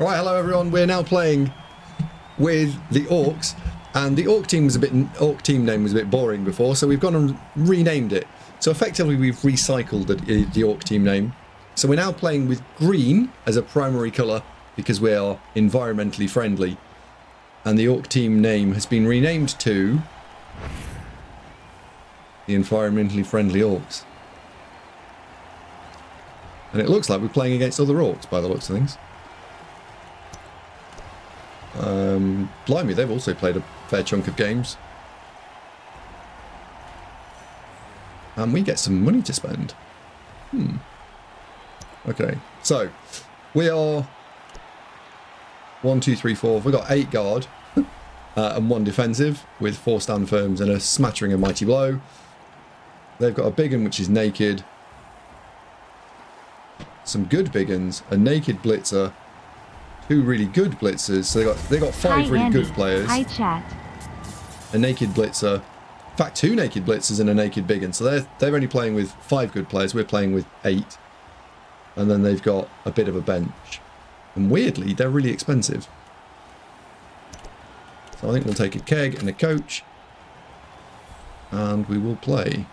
Right, hello everyone. We're now playing with the orcs, and the orc team name was a bit boring before, so we've gone and renamed it. So effectively, we've recycled the orc team name. So we're now playing with green as a primary colour because we are environmentally friendly, and the orc team name has been renamed to the environmentally friendly orcs. And it looks like we're playing against other orcs by the looks of things. Blimey, they've also played a fair chunk of games. And we get some money to spend. Okay, so we are 1, 2, 3, 4. We've got 8 guard and 1 defensive with 4 stand firms and a smattering of mighty blow. They've got a big one which is naked, some good big uns, a naked blitzer, 2 really good blitzers. So they got 5 really good players. Hi, chat. A naked blitzer, in fact 2 naked blitzers and a naked big un. So they're only playing with 5 good players. We're playing with 8, and then they've got a bit of a bench. And weirdly, they're really expensive. So I think we'll take a keg and a coach, and we will play.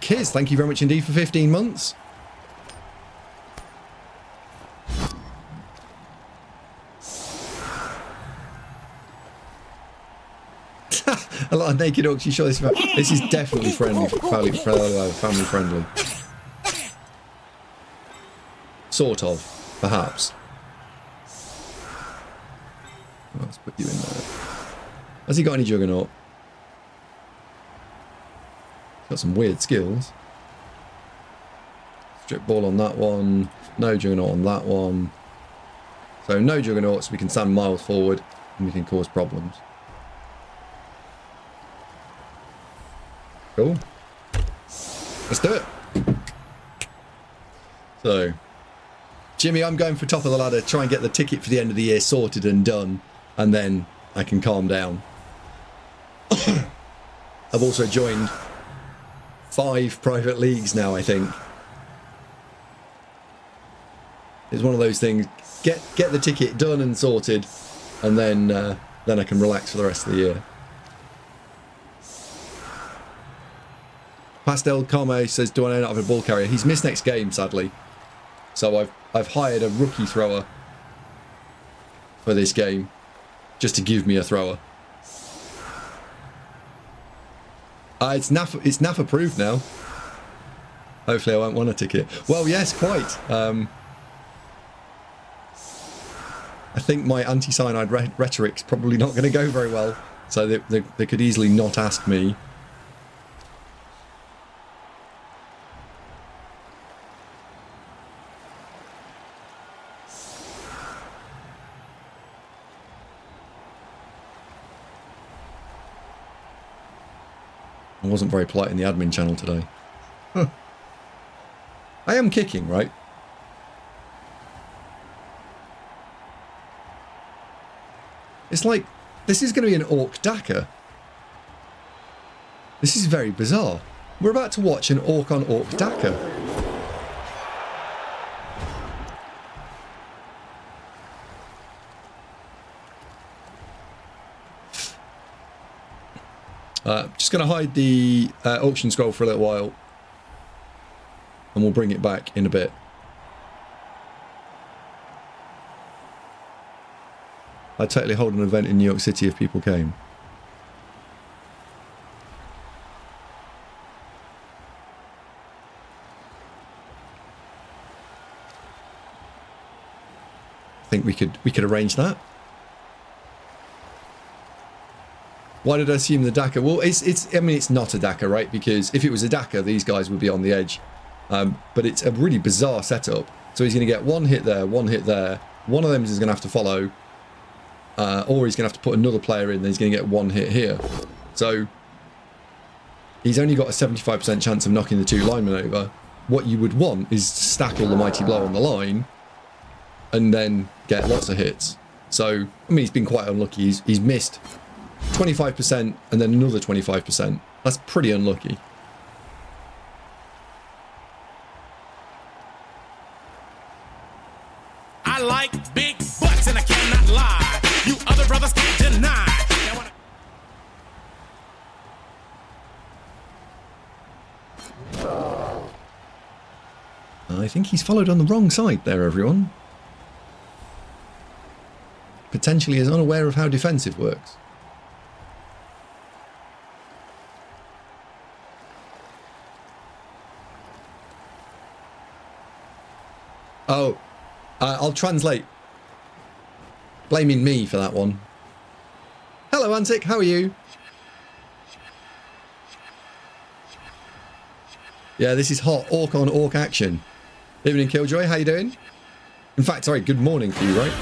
Kiz, thank you very much indeed for 15 months. A lot of naked orcs. You sure this is definitely family friendly. Sort of, perhaps. Let's put you in there. Has he got any juggernaut? Got some weird skills. Strip ball on that one. No juggernaut on that one. So no juggernauts. We can stand miles forward and we can cause problems. Cool. Let's do it. So, Jimmy, I'm going for top of the ladder. Try and get the ticket for the end of the year sorted and done, and then I can calm down. I've also joined 5 private leagues now, I think. It's one of those things. Get the ticket done and sorted, and then I can relax for the rest of the year. Pastel Carme says, do I know not have a ball carrier? He's missed next game, sadly. So I've hired a rookie thrower for this game, just to give me a thrower. It's NAF approved now. Hopefully I won't want a ticket. Well, yes, quite. I think my anti-cyanide rhetoric's probably not going to go very well. So they could easily not ask me. I wasn't very polite in the admin channel today. Huh. I am kicking, right? It's like, this is going to be an orc Daka. This is very bizarre. We're about to watch an orc on orc Daka. Just going to hide the auction scroll for a little while, and we'll bring it back in a bit. I'd totally hold an event in New York City if people came. I think we could arrange that. Why did I assume the Daka? Well, I mean, it's not a Daka, right? Because if it was a Daka, these guys would be on the edge. But it's a really bizarre setup. So he's going to get 1 hit there, 1 hit there. One of them is going to have to follow. Or he's going to have to put another player in, then he's going to get 1 hit here. So he's only got a 75% chance of knocking the 2 linemen over. What you would want is to stack all the mighty blow on the line and then get lots of hits. So, I mean, he's been quite unlucky. He's missed 25% and then another 25%. That's pretty unlucky. I like big butts and I cannot lie. You other brothers can't deny. Now when I think he's followed on the wrong side there, everyone. Potentially is unaware of how defensive works. Oh, I'll translate. Blaming me for that one. Hello, Antic. How are you? Yeah, this is hot orc on orc action. Evening, Killjoy. How you doing? In fact, sorry, good morning for you, right?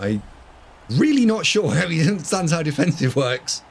I'm really not sure how he understands how defensive works.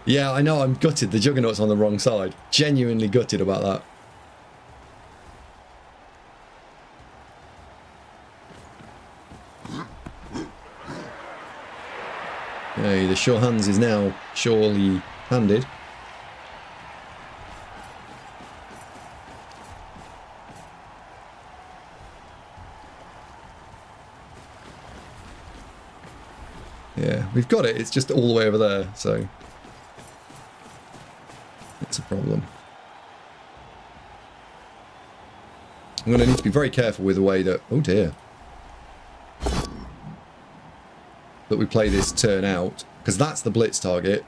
Yeah, I know, I'm gutted. The Juggernaut's on the wrong side. Genuinely gutted about that. Okay, the sure hands is now surely handed. Yeah, we've got it. It's just all the way over there, so it's a problem. I'm going to need to be very careful with the way that... Oh dear. That we play this turn out, because that's the blitz target.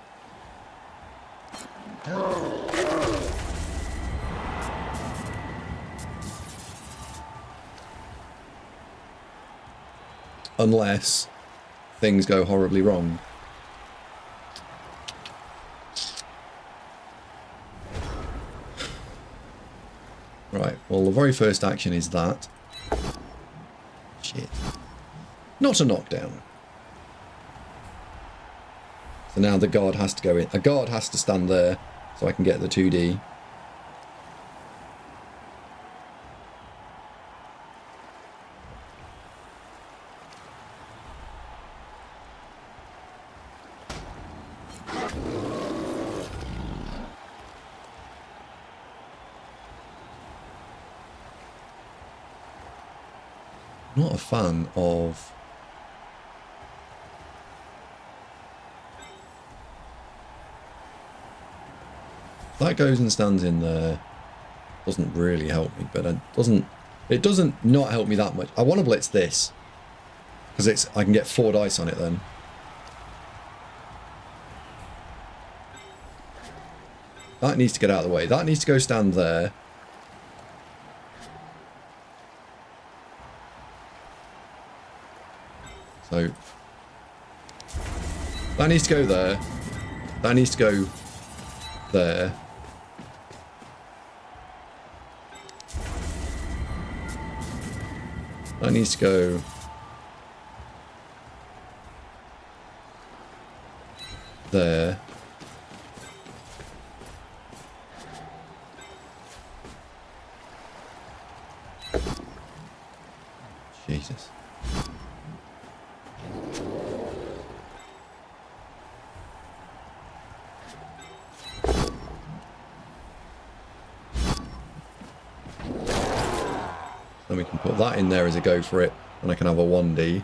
Unless things go horribly wrong. Right, well, the very first action is that. Shit. Not a knockdown. So now the guard has to go in. A guard has to stand there so I can get the 2D. Not a fan of... That goes and stands in there. Doesn't really help me, but it doesn't not help me that much. I want to blitz this because I can get 4 dice on it then. That needs to get out of the way. That needs to go stand there. So that needs to go there. That needs to go there. That needs to go there. Jesus. Then we can put that in there as a go for it, and I can have a 1D.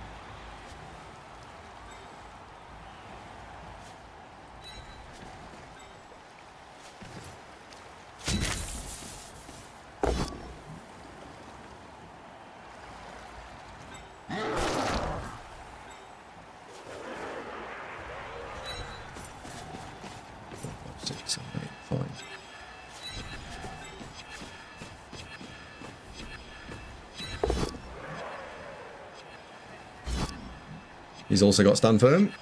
He's also got stand firm.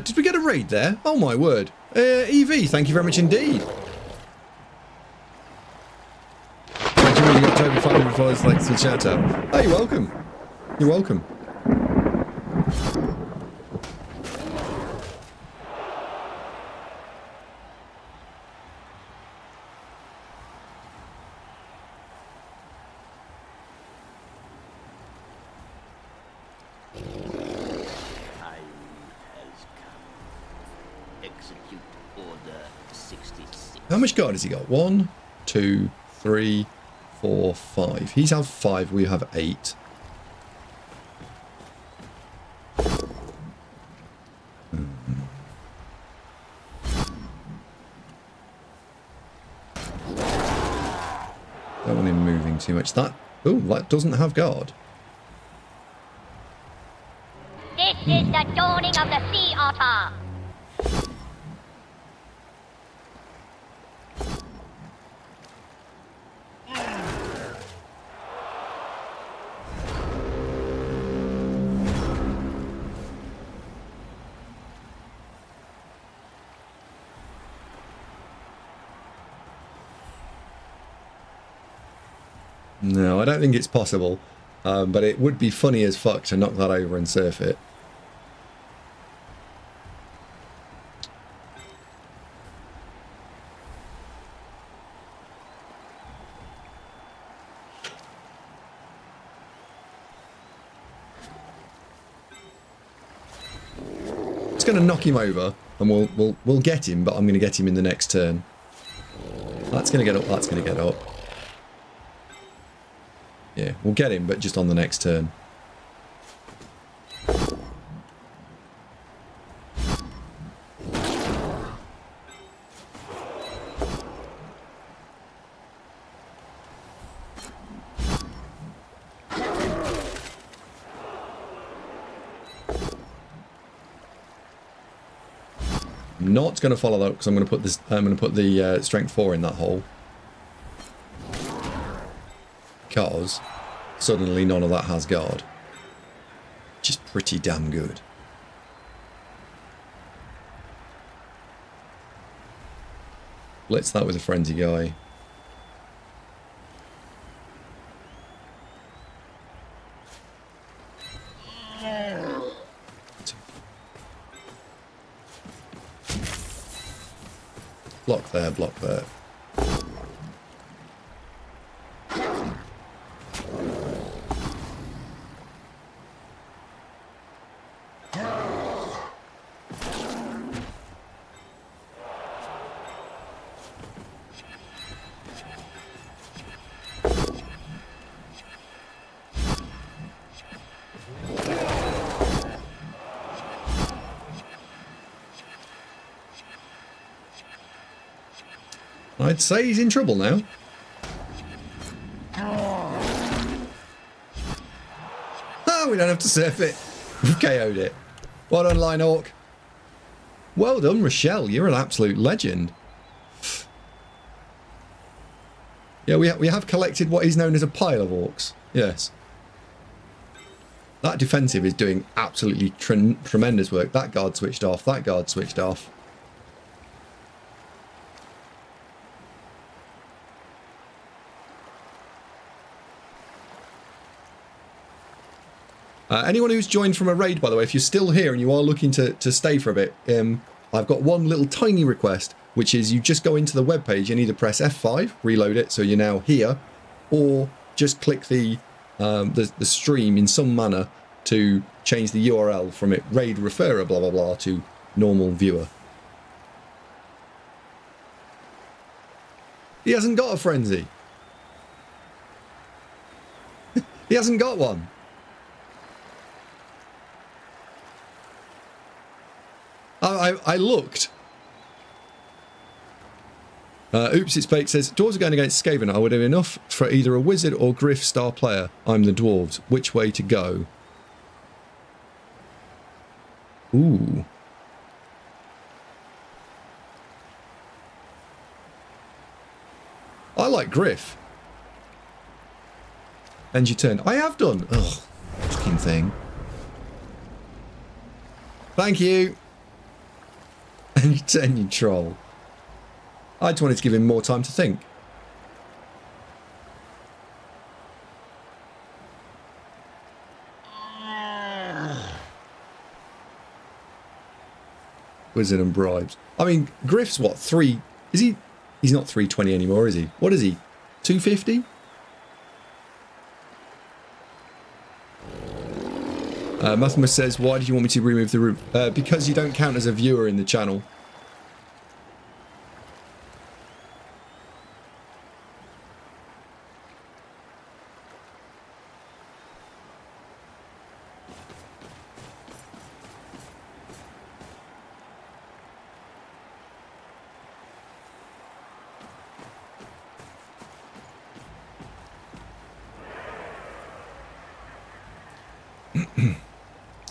Did we get a raid there? Oh my word. EV, thank you very much indeed. Thank you, really got Toby 500 followers, thanks for the shout out. Oh, you're welcome. You're welcome. How much guard has he got? 1, 2, 3, 4, 5. He's have 5, we have 8. Don't want him moving too much. That doesn't have guard. This is the dawning of the sea otter. No, I don't think it's possible, but it would be funny as fuck to knock that over and surf it. It's going to knock him over, and we'll get him, but I'm going to get him in the next turn. That's going to get up. That's going to get up. Yeah, we'll get him, but just on the next turn. I'm not going to follow that because I'm going to put this. I'm going to put the strength 4 in that hole. Because suddenly none of that has guard, which is pretty damn good. Blitz that with a frenzy guy. Block there, block there. I'd say he's in trouble now. Oh, we don't have to surf it. We've KO'd it. Well done, Line Orc. Well done, Rochelle. You're an absolute legend. Yeah, we have collected what is known as a pile of orcs. Yes. That defensive is doing absolutely tremendous work. That guard switched off. That guard switched off. Anyone who's joined from a raid, by the way, if you're still here and you are looking to stay for a bit, I've got one little tiny request, which is you just go into the webpage and either press F5, reload it, so you're now here, or just click the stream in some manner to change the URL from it raid referrer blah blah blah to normal viewer. He hasn't got a frenzy. He hasn't got one. I looked. Oops, it's Bake says, dwarves are going against Skaven. I would have enough for either a wizard or Griff star player. I'm the dwarves. Which way to go? Ooh. I like Griff. End your turn. I have done. Ugh, fucking thing. Thank you. End your turn, you troll. I just wanted to give him more time to think. Wizard and bribes. I mean, Griff's what, 3... Is he... He's not 320 anymore, is he? What is he? 250? Mathemus says, why did you want me to remove the room? Because you don't count as a viewer in the channel.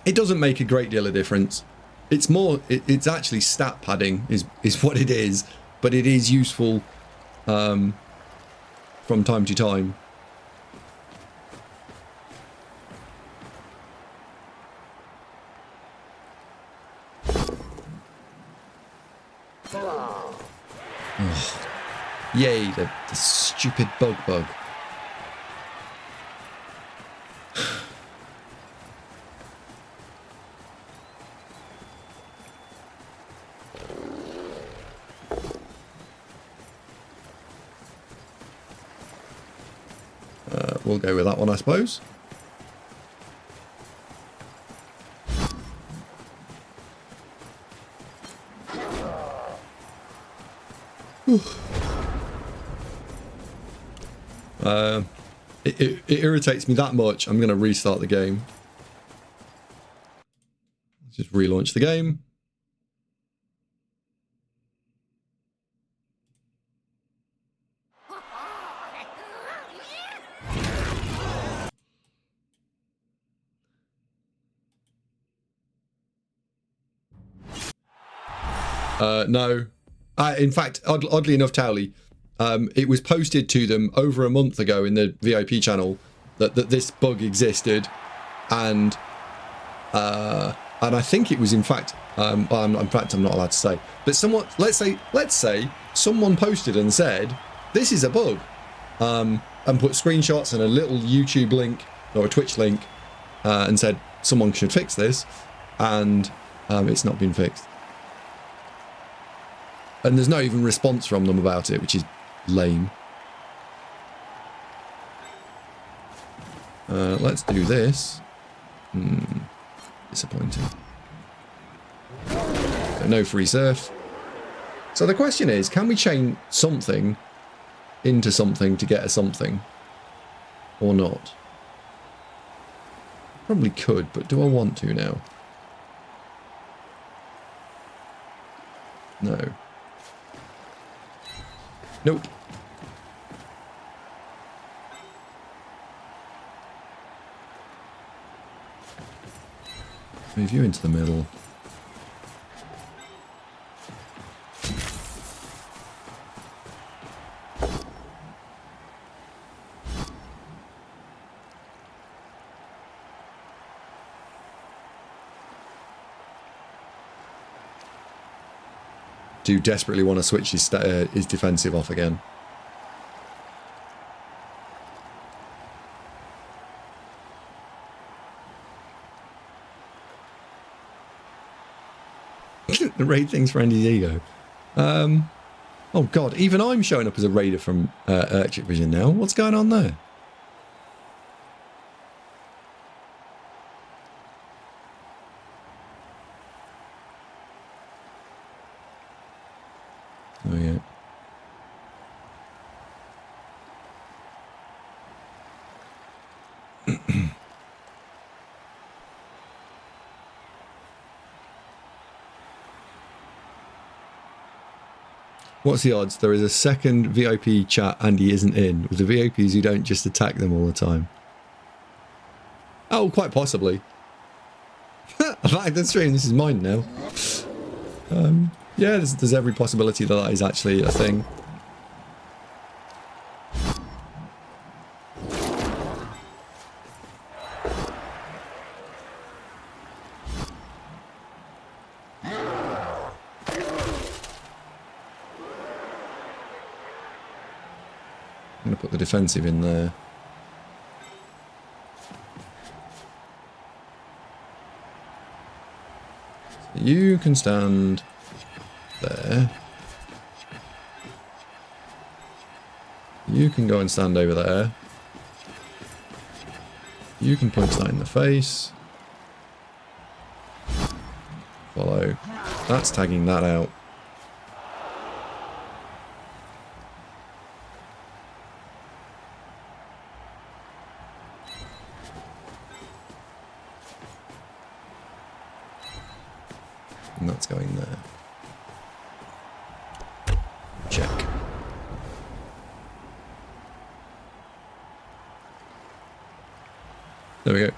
It doesn't make a great deal of difference. It's more, it's actually stat padding is what it is, but it is useful from time to time. Oh. Yay, the stupid bug. We'll go with that one, I suppose. It irritates me that much. I'm going to restart the game. Let's just relaunch the game. No. In fact, oddly enough, Towley, it was posted to them over a month ago in the VIP channel that this bug existed, and I think it was in fact, I'm not allowed to say, but someone, let's say someone posted and said this is a bug, and put screenshots and a little YouTube link or a Twitch link, and said someone should fix this, and it's not been fixed. And there's no even response from them about it, which is lame. Let's do this. Disappointing. No free surf. So the question is, can we chain something into something to get a something? Or not? Probably could, but do I want to now? No. Nope. Move you into the middle. Do desperately want to switch his defensive off again. The raid thing's for Andy's ego. Oh god, even I'm showing up as a raider from Electric Vision now. What's going on there? Oh yeah. What's the odds there is a second VIP chat Andy isn't in, with the VIPs who don't just attack them all the time? Oh, quite possibly. I like the stream, this is mine now. Yeah, there's every possibility that that is actually a thing. I'm going to put the defensive in there. So you can stand there. You can go and stand over there. You can punch that in the face. Follow. That's tagging that out. And that's going there. Check. There we go.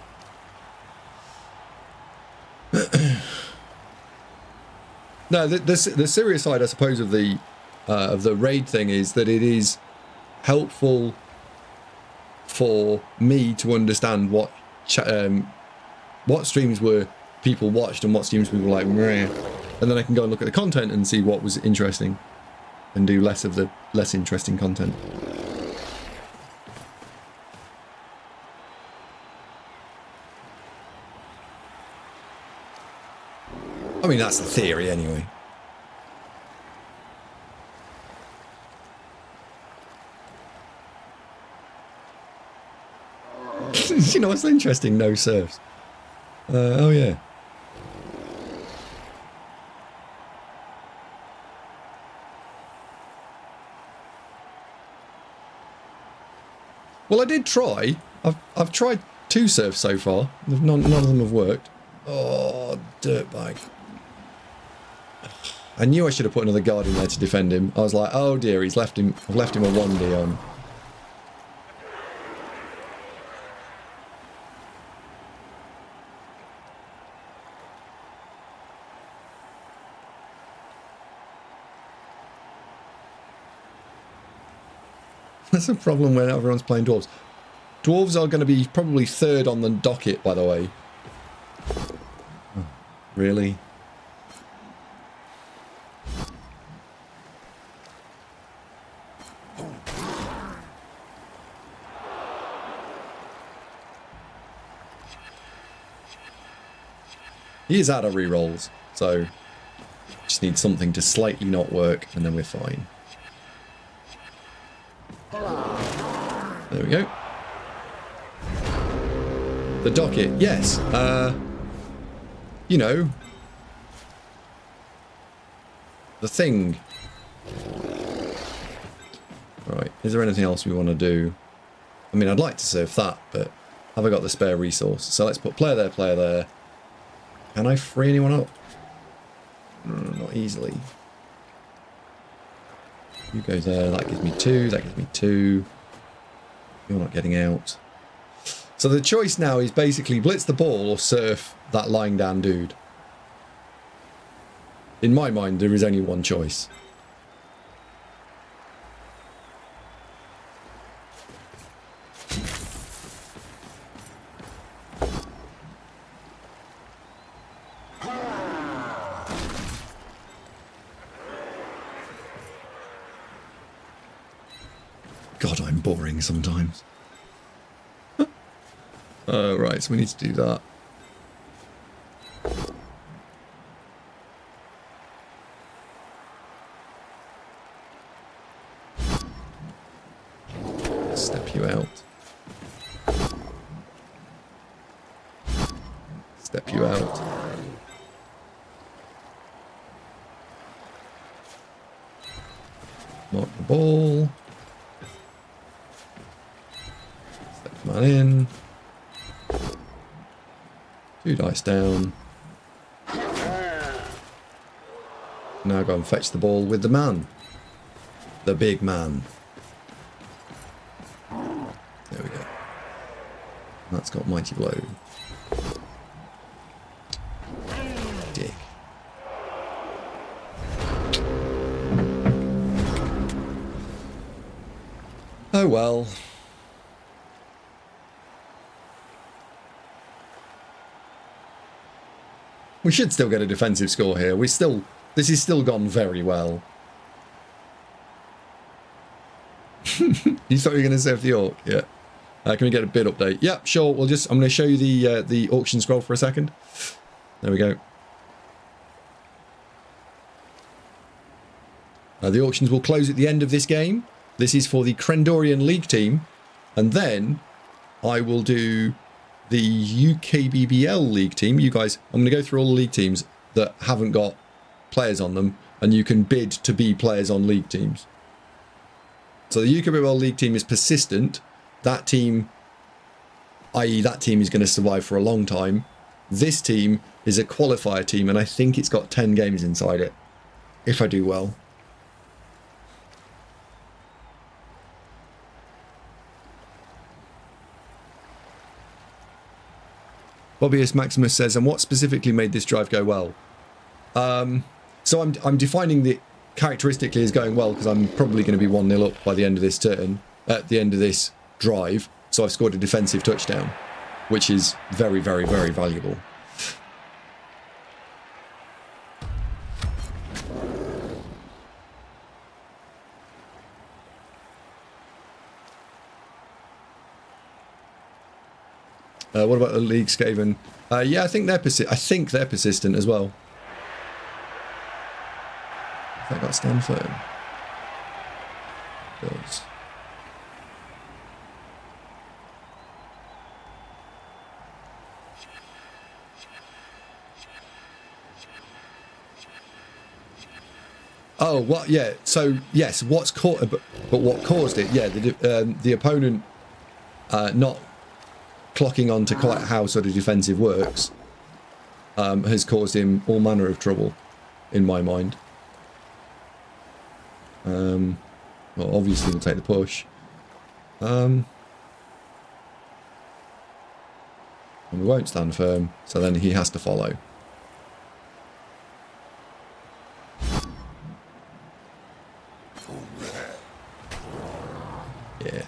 No, the serious side, I suppose, of the raid thing is that it is helpful for me to understand what streams were people watched and what streams people were like, meh. And then I can go and look at the content and see what was interesting, and do less of the less interesting content. I mean, that's the theory anyway. You know what's interesting? No serfs. Oh yeah. Well, I did try. I've tried 2 serfs so far. None of them have worked. Oh, dirtbag. I knew I should have put another guard in there to defend him. I was like, oh dear, I've left him a 1D on. That's a problem when everyone's playing dwarves. Dwarves are going to be probably 3rd on the docket, by the way. Oh, really? He is out of rerolls, so just need something to slightly not work, and then we're fine. There we go. The docket, yes. You know, the thing. Right, is there anything else we want to do? I mean, I'd like to serve that, but have I got the spare resource? So let's put player there, player there. Can I free anyone up? Not easily. You go there, that gives me 2, that gives me 2. You're not getting out. So the choice now is basically blitz the ball or surf that lying down dude. In my mind, there is only one choice. God, I'm boring sometimes. Right, so we need to do that. Step you out. Step you out. Mark the ball. Step the man in. 2 dice down. Now go and fetch the ball with the man. The big man. There we go. That's got mighty blow. Dick. Oh well. We should still get a defensive score here. This is still gone very well. You thought you were going to save the orc? Yeah. Can we get a bid update? Yeah, sure. I'm going to show you the auction scroll for a second. There we go. The auctions will close at the end of this game. This is for the Crendorian League team. And then I will do the UKBBL League team. You guys, I'm going to go through all the league teams that haven't got players on them. And you can bid to be players on league teams. So the UKBBL League team is persistent. That team, i.e. that team is going to survive for a long time. This team is a qualifier team, and I think it's got 10 games inside it, if I do well. Bobbyus Maximus says, and what specifically made this drive go well? So I'm defining the characteristically as going well because I'm probably going to be 1-0 up by the end of this turn, at the end of this drive. So I've scored a defensive touchdown, which is very, very, very valuable. What about the league, Skaven? Yeah, I think they're persistent as well. Has that got stand firm? It does. Oh, what? Yeah. So yes, what's caught? But what caused it? Yeah, the opponent not clocking on to quite how sort of defensive works has caused him all manner of trouble, in my mind. Well, obviously we'll take the push. And we won't stand firm, so then he has to follow. Yeah.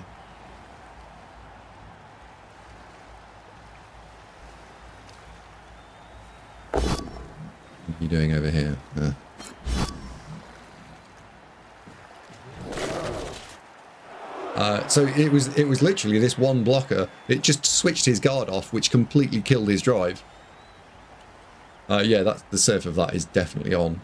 What are you doing over here? So it was literally this one blocker. It just switched his guard off, which completely killed his drive. Yeah, that's the surf of that is definitely on.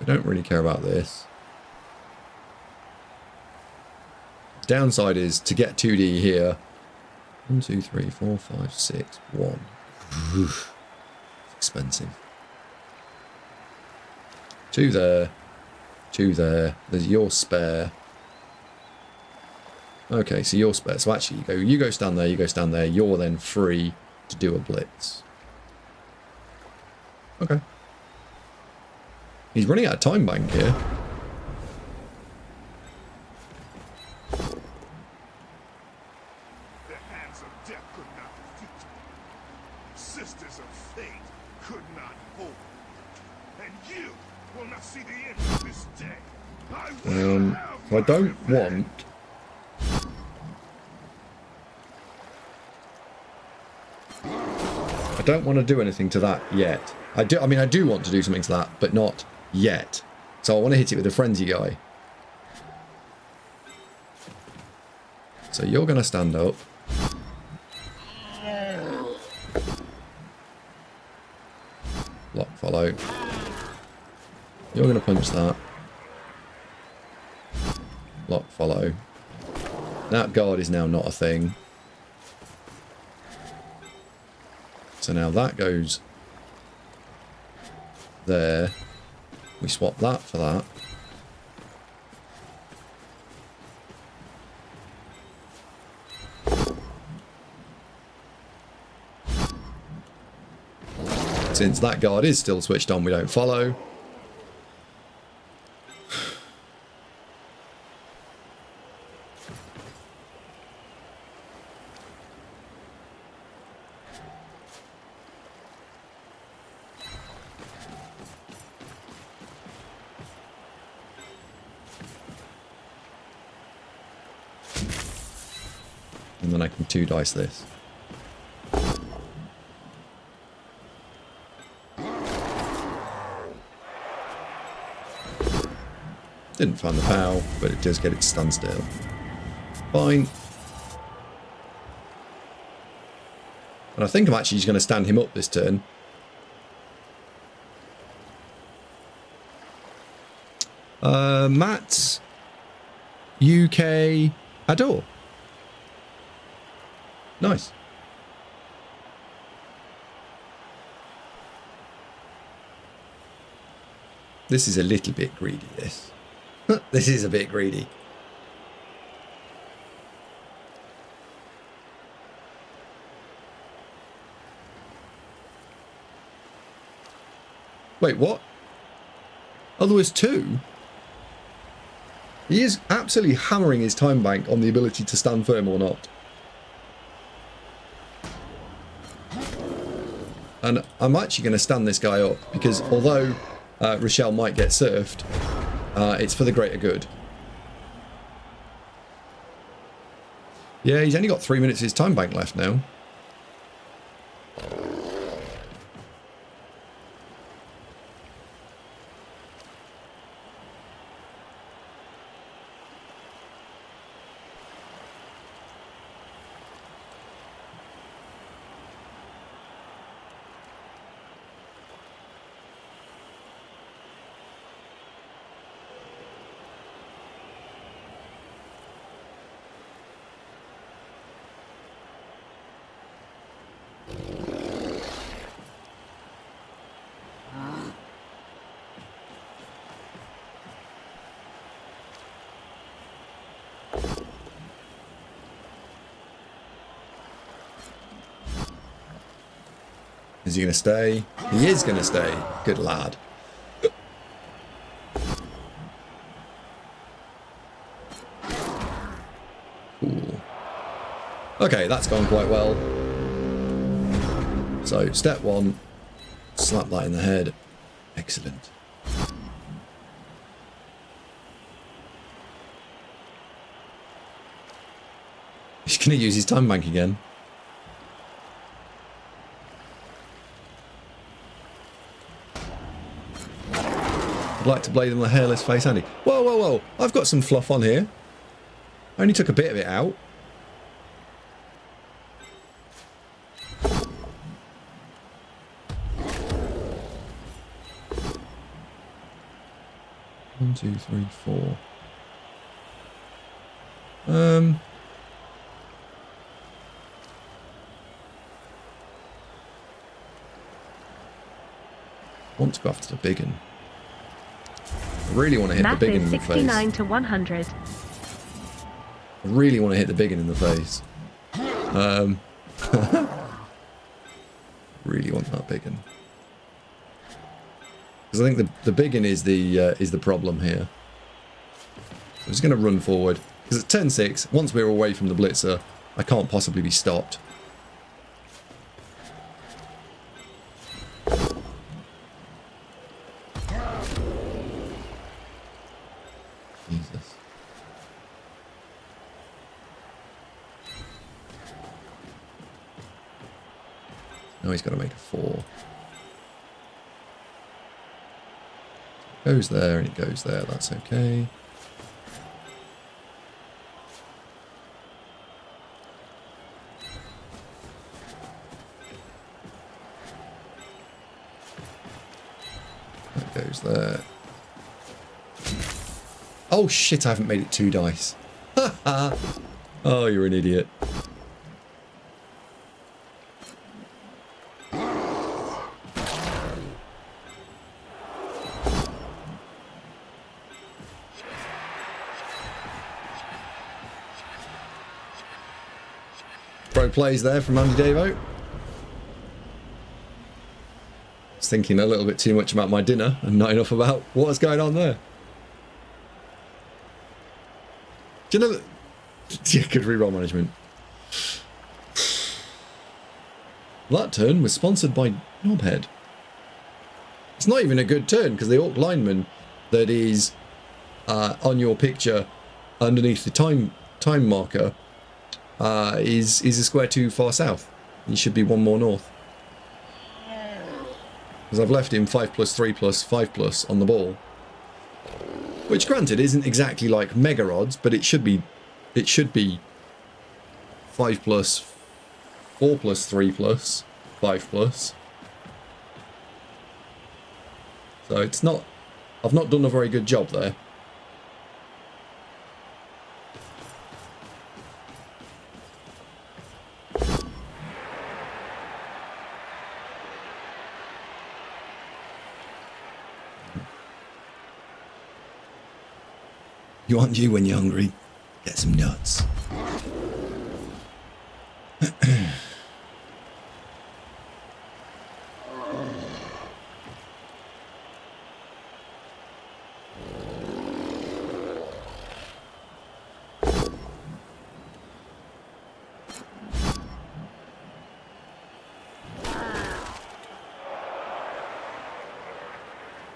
I don't really care about this. Downside is to get 2D here. 1, 2, 3, 4, 5, 6, 1. Oof. It's expensive. 2 there. 2 there. There's your spare. Okay, so your spare. So actually you go stand there, you go stand there. You're then free to do a blitz. Okay. He's running out of time bank here. The hands of death could not defeat me. Sisters of fate could not hold me. And you will not see the end of this day. So I don't want... I don't want to do anything to that yet. I mean, I do want to do something to that, but not yet. So I want to hit it with a frenzy guy. So you're going to stand up. Lock follow. You're going to punch that. Lock follow. That guard is now not a thing. So now that goes there. We swap that for that. Since that guard is still switched on, we don't follow. And then I can 2 dice this. Didn't find the POW, but it does get it standstill. Fine. And I think I'm actually just going to stand him up this turn. Matt, UK, Adore. Nice. This is a little bit greedy, this. This is a bit greedy. Wait, what? Oh, there was 2? He is absolutely hammering his time bank on the ability to stand firm or not. And I'm actually going to stand this guy up because although Rochelle might get surfed, it's for the greater good. Yeah, he's only got 3 minutes of his time bank left now. Is he going to stay? He is going to stay. Good lad. Cool. Okay, that's gone quite well. So, step 1. Slap that in the head. Excellent. He's going to use his time bank again. I'd like to blade him the hairless face, Andy. Whoa, whoa, whoa. I've got some fluff on here. I only took a bit of it out. One, two, three, 4. Want to go after the big one. I really want to hit the big one in the face. 69 to 100. I really want to hit the big one in the face. Really want that big one. Because I think the big one is the problem here. So I'm just going to run forward. Because at turn 6, once we're away from the blitzer, I can't possibly be stopped. Jesus. Now he's got to make a 4. Goes there and it goes there, that's okay. That goes there. Oh shit, I haven't made it 2 dice. Oh, you're an idiot. Pro plays there from Andy Davo. Was thinking a little bit too much about my dinner and not enough about what's going on there. Do you know that? Yeah, good reroll management. That turn was sponsored by Knobhead. It's not even a good turn because the orc lineman that is on your picture underneath the time marker is a square too far south. He should be one more north. Because I've left him 5+, 3+, 5+ on the ball. Which, granted, isn't exactly like mega odds, but it should be 5+, 4+, 3+, 5+. So it's not... I've not done a very good job there. You want you when you're hungry? Get some nuts.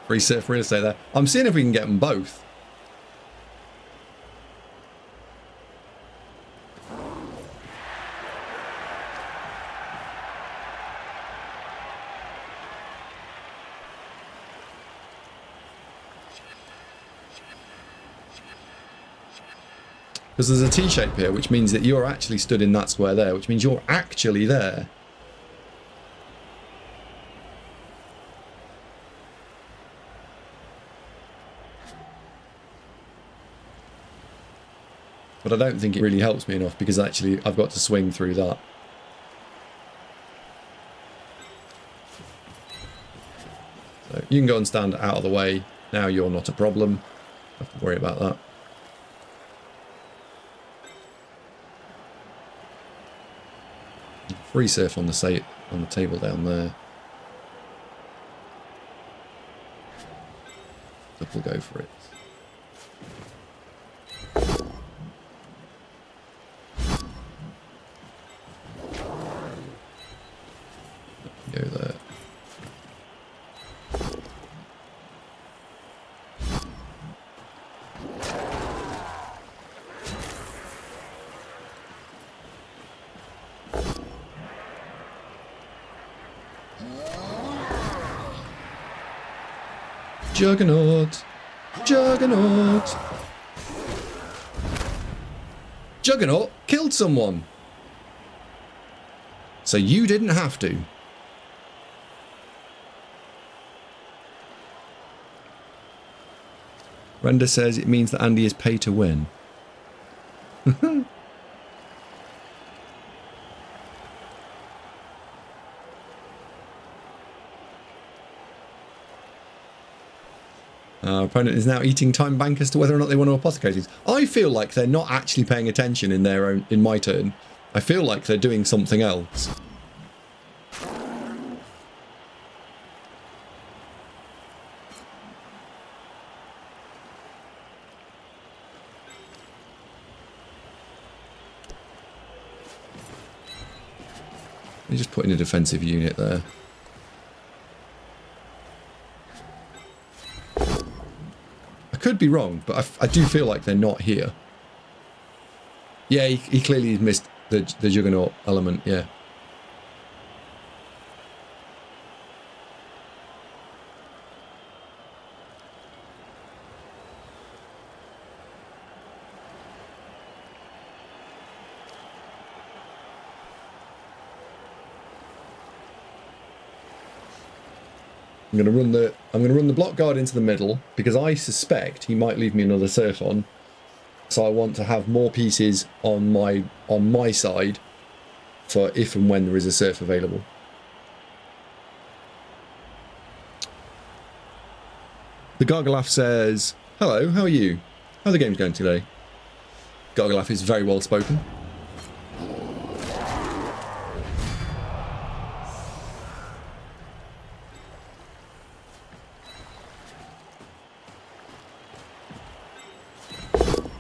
Free surf real estate there. I'm seeing if we can get them both. Because there's a T-shape here, which means that you're actually stood in that square there, which means you're actually there. But I don't think it really helps me enough, because actually I've got to swing through that. So you can go and stand out of the way. Now you're not a problem. Don't have to worry about that. Free surf on the table down there. So we'll go for it. Go there. Juggernaut! Juggernaut! Juggernaut killed someone! So you didn't have to. Render says it means that Andy is pay to win. Our opponent is now eating time bank as to whether or not they want to apothecate these. I feel like they're not actually paying attention in my turn. I feel like they're doing something else. They just put in a defensive unit there. I could be wrong, but I do feel like they're not here. Yeah, he clearly missed the Juggernaut element, yeah. I'm gonna run the block guard into the middle, because I suspect he might leave me another surf on. So I want to have more pieces on my side for if and when there is a surf available. The Gargalath says, "Hello, how are you? How are the games going today?" Gargalath is very well spoken.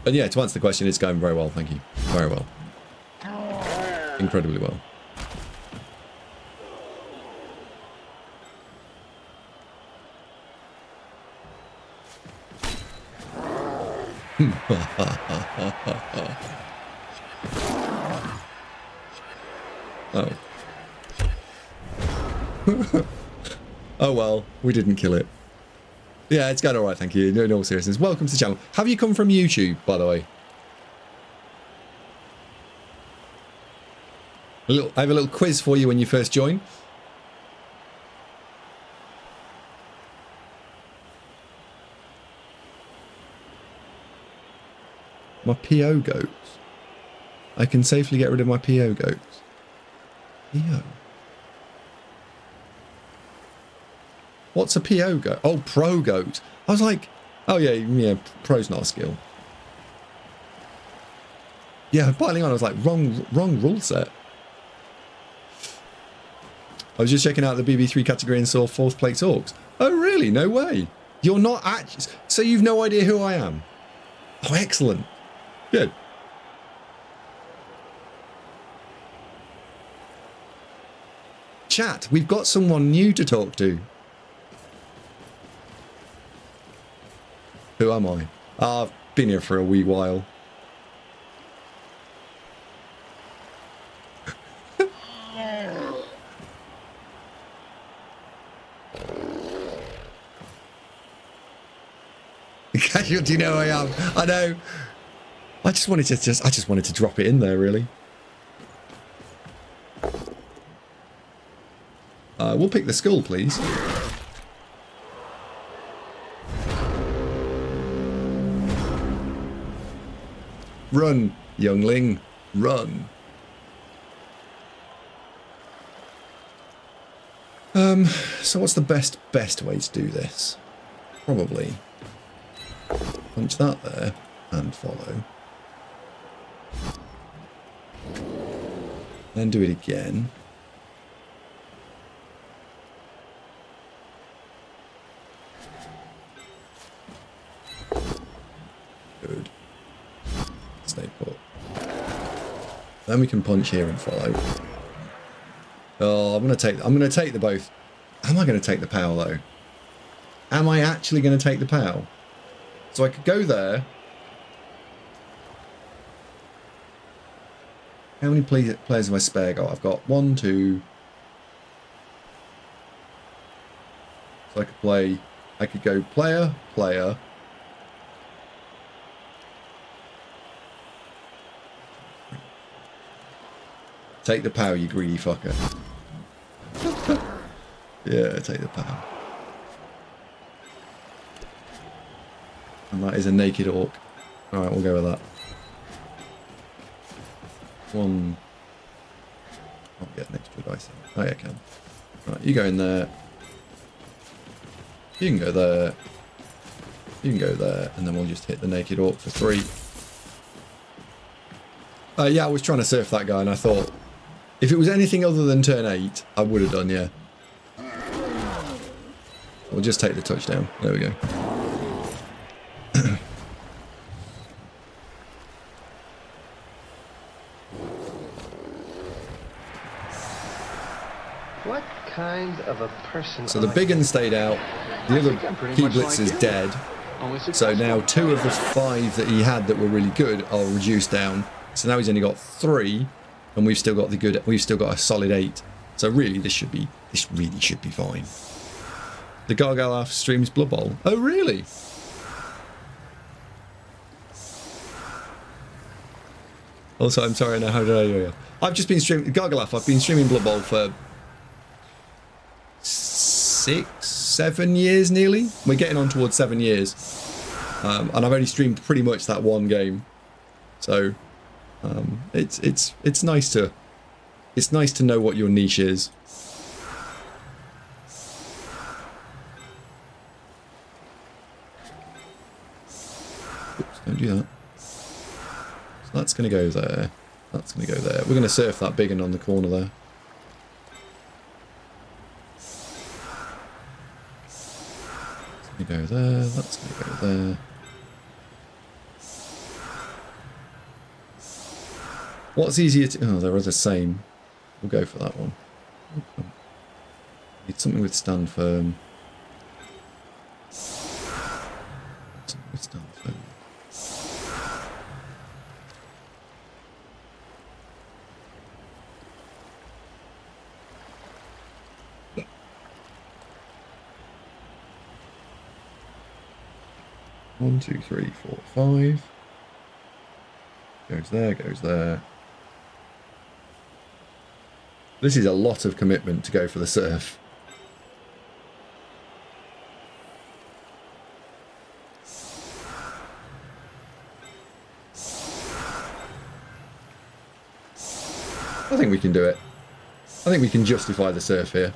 And yeah, to answer the question, it's going very well, thank you. Very well. Incredibly well. Oh. Oh well, we didn't kill it. Yeah, it's going all right, thank you. No, no seriousness. Welcome to the channel. Have you come from YouTube, by the way? I have a little quiz for you when you first join. My PO goats. I can safely get rid of my PO goats. PO. What's a PO goat? Oh, pro goat. I was like, oh yeah, pro's not a skill. Yeah, piling on, I was like, wrong rule set. I was just checking out the BB3 category and saw 4th place orcs. Oh really? No way. You're not actually... So you've no idea who I am? Oh, excellent. Good. Chat, we've got someone new to talk to. Who am I? I've been here for a wee while. Casual, do you know who I am? I know. I just wanted to drop it in there, really. We'll pick the skull, please. Run, youngling, run. So what's the best way to do this? Probably punch that there and follow. Then do it again. Good. Stay put. Then we can punch here and follow. Oh, I'm gonna take the both. Am I gonna take the POW though? Am I actually gonna take the POW? So I could go there. How many players have I spare got? I've got 1, 2. So I could go player, player. Take the POW, you greedy fucker. Yeah, take the POW. And that is a naked orc. Alright, we'll go with that. 1. I'll get an extra dice. Oh yeah, I can. Right, you go in there. You can go there. You can go there. And then we'll just hit the naked orc for 3. Yeah, I was trying to surf that guy and I thought, if it was anything other than turn 8, I would have done, yeah. We'll just take the touchdown. There we go. What kind of a person? So the big one stayed out. The other key blitz is dead. So now 2 of the 5 that he had that were really good are reduced down. So now he's only got 3, and we've still got a solid 8. So really, this really should be fine. The Gargalaf streams Blood Bowl. Oh really? Also, I'm sorry. Now, how did I do it? I've just been streaming Gargalaf. I've been streaming Blood Bowl for 6, 7 years nearly. We're getting on towards 7 years, and I've only streamed pretty much that one game. So it's nice to know what your niche is. Oops, don't do that. So that's going to go there. That's going to go there. We're going to surf that big one on the corner there. That's going to go there. That's going to go there. What's easier to... Oh, they're the same. We'll go for that one. Need something with stand firm. Something with stand firm. 1, 2, 3, 4, 5. Goes there, goes there. This is a lot of commitment to go for the surf. I think we can do it. I think we can justify the surf here.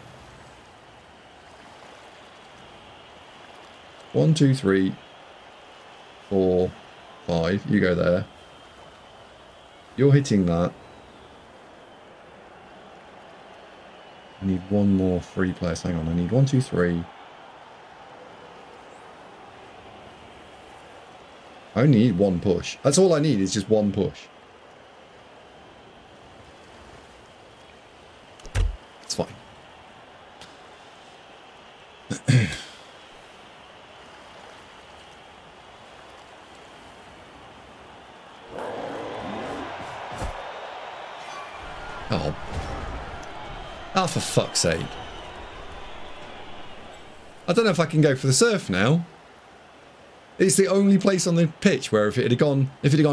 1, 2, 3, 4, 5. You go there. You're hitting that. I need one more free players. Hang on, I need 1, 2, 3. I only need one push. That's all I need is just one push. It's fine. Oh. Oh, for fuck's sake. I don't know if I can go for the surf now. It's the only place on the pitch where if it had gone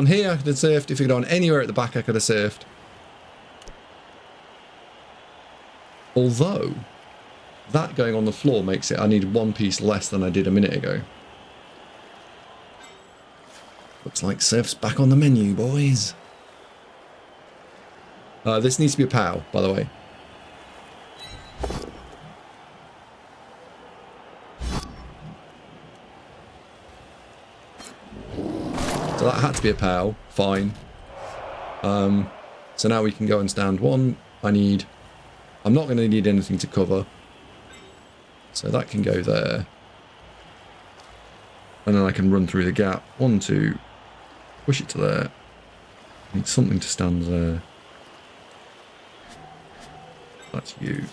here, I could have surfed. If it had gone anywhere at the back, I could have surfed. Although, that going on the floor makes it, I need one piece less than I did a minute ago. Looks like surf's back on the menu, boys. This needs to be a POW, by the way. So that had to be a POW, fine. So now we can go and stand one. I'm not going to need anything to cover. So that can go there. And then I can run through the gap. 1, 2, push it to there. Need something to stand there. That's you.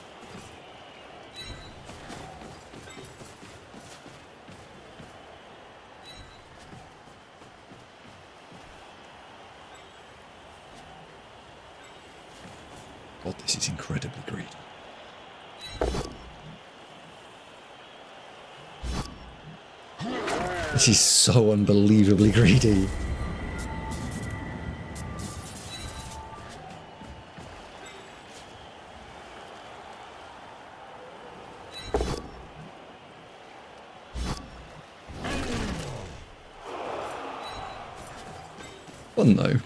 God, this is incredibly greedy. This is so unbelievably greedy. Fun though.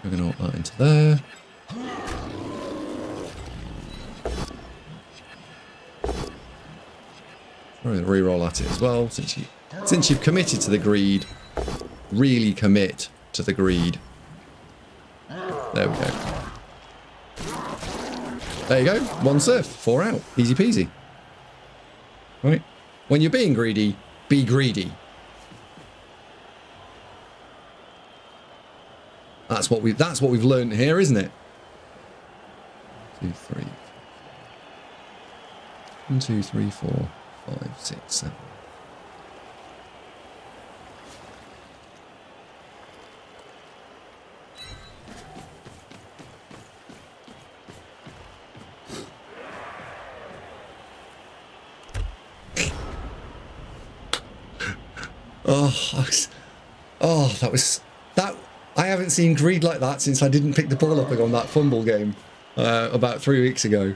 We're going to put that into there. We're going to re-roll at it as well. Since you've committed to the greed, really commit to the greed. There we go. There you go. One surf. 4 out. Easy peasy. Right. When you're being greedy, be greedy. That's what we've learned here, isn't it? 2, 3. 1, 2, 3, 4, 5, 6, 7. That. I haven't seen greed like that since I didn't pick the ball up on that fumble game about 3 weeks ago.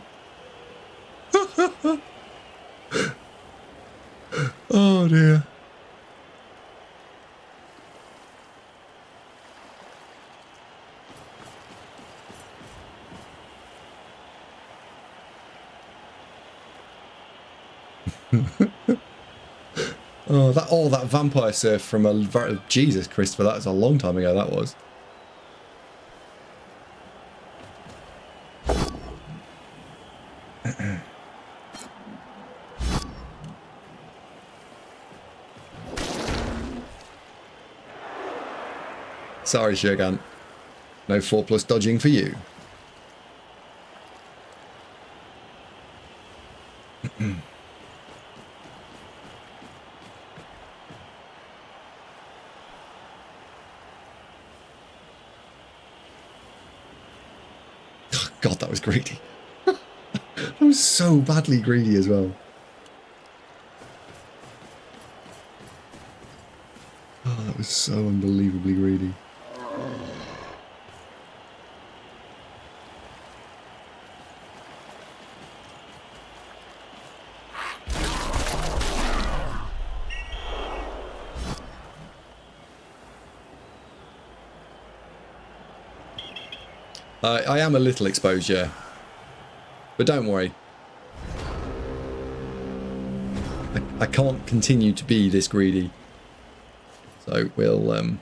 Oh dear. that vampire surf from Jesus Christopher, that was a long time ago, that was. Sorry, Shogun. No 4+ dodging for you. God, that was greedy. That was so badly greedy as well. Oh, that was so unbelievably greedy. I am a little exposed, yeah. But don't worry. I can't continue to be this greedy. So we'll go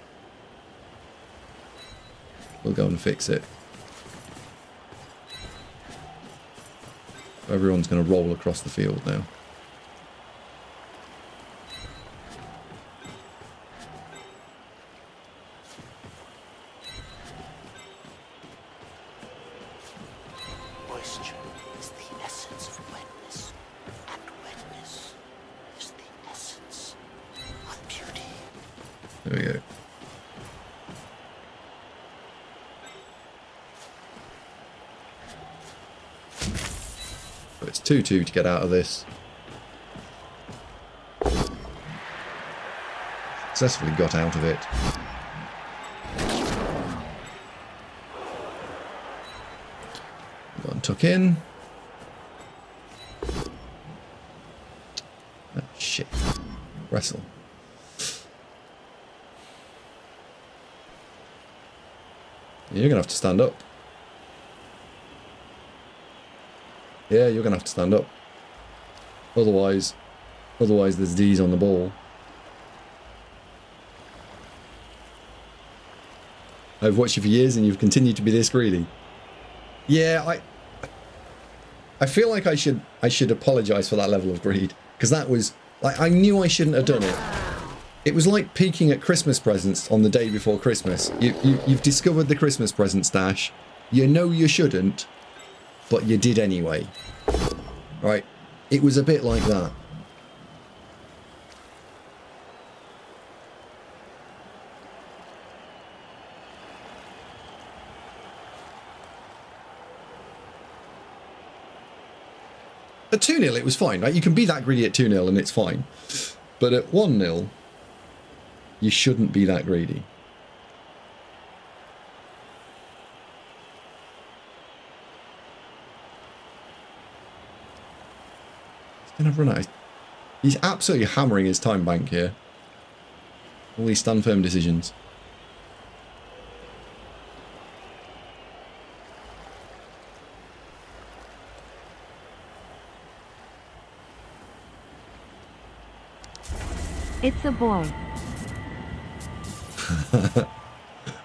and fix it. Everyone's going to roll across the field now. Moisture is the essence of wetness, and wetness is the essence of beauty. There we go. So it's 2-2 to get out of this. Successfully got out of it. Go and tuck in. Oh, shit. Wrestle. You're going to have to stand up. Yeah, you're going to have to stand up. Otherwise there's D's on the ball. I've watched you for years and you've continued to be this greedy. Yeah, I feel like I should apologise for that level of greed, because that was like, I knew I shouldn't have done it. It was like peeking at Christmas presents on the day before Christmas. You've discovered the Christmas present stash. You know you shouldn't, but you did anyway. Right? It was a bit like that. At 2-0 it was fine, right? You can be that greedy at 2-0 and it's fine. But at 1-0, you shouldn't be that greedy. He's going to run out. He's absolutely hammering his time bank here. All these stand firm decisions. It's a boy.